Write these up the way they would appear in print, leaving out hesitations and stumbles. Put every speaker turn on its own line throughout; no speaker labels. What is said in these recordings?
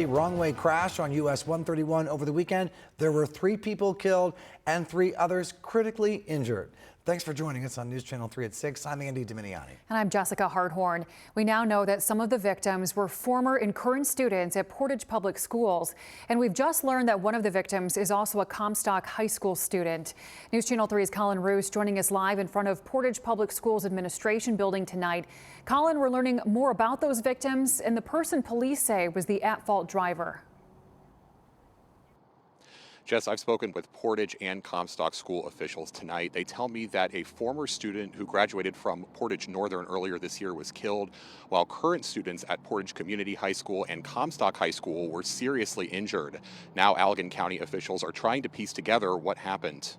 A wrong-way crash on US 131 over the weekend. There were 3 people killed and 3 others critically injured. Thanks for joining us on News Channel 3 at 6. I'm Andy Dominiani.
And I'm Jessica Harthorn. We now know that some of the victims were former and current students at Portage Public Schools. And we've just learned that one of the victims is also a Comstock High School student. News Channel 3's Colin Roos joining us live in front of Portage Public Schools Administration Building tonight. Colin, we're learning more about those victims and the person police say was the at-fault driver.
Jess, I've spoken with Portage and Comstock school officials tonight. They tell me that a former student who graduated from Portage Northern earlier this year was killed, while current students at Portage Community High School and Comstock High School were seriously injured. Now Allegan County officials are trying to piece together what happened.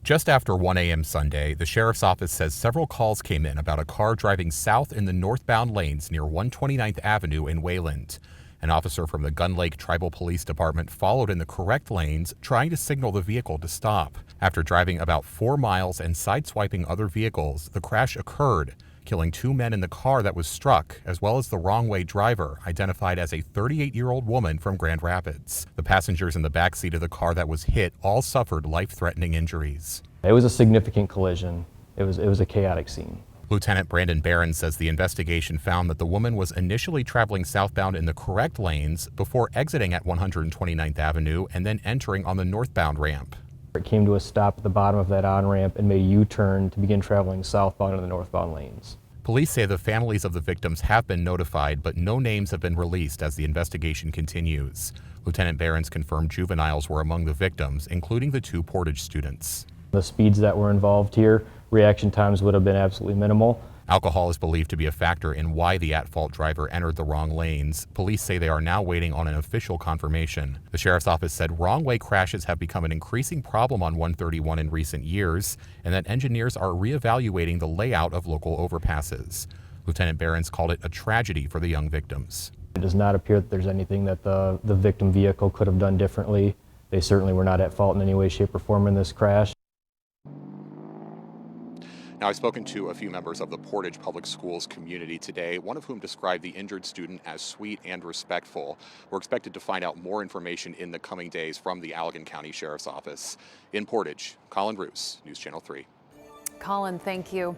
Just after 1 a.m. Sunday, the sheriff's office says several calls came in about a car driving south in the northbound lanes near 129th Avenue in Wayland. An officer from the Gun Lake Tribal Police Department followed in the correct lanes, trying to signal the vehicle to stop. After driving about 4 miles and sideswiping other vehicles, the crash occurred, killing 2 men in the car that was struck, as well as the wrong-way driver, identified as a 38-year-old woman from Grand Rapids. The passengers in the backseat of the car that was hit all suffered life-threatening injuries.
It was a significant collision. It was a chaotic scene.
Lieutenant Brandon Barron says the investigation found that the woman was initially traveling southbound in the correct lanes before exiting at 129th Avenue and then entering on the northbound ramp.
It came to a stop at the bottom of that on-ramp and made a U-turn to begin traveling southbound in the northbound lanes.
Police say the families of the victims have been notified, but no names have been released as the investigation continues. Lieutenant Barron's confirmed juveniles were among the victims, including the 2 Portage students.
The speeds that were involved here, reaction times would have been absolutely minimal.
Alcohol is believed to be a factor in why the at-fault driver entered the wrong lanes. Police say they are now waiting on an official confirmation. The sheriff's office said wrong-way crashes have become an increasing problem on 131 in recent years, and that engineers are reevaluating the layout of local overpasses. Lieutenant Barron's called it a tragedy for the young victims.
It does not appear that there's anything that the victim vehicle could have done differently. They certainly were not at fault in any way, shape, or form in this crash.
Now, I've spoken to a few members of the Portage Public Schools community today, one of whom described the injured student as sweet and respectful. We're expected to find out more information in the coming days from the Allegan County Sheriff's Office. In Portage, Colin Roos, News Channel 3.
Colin, thank you.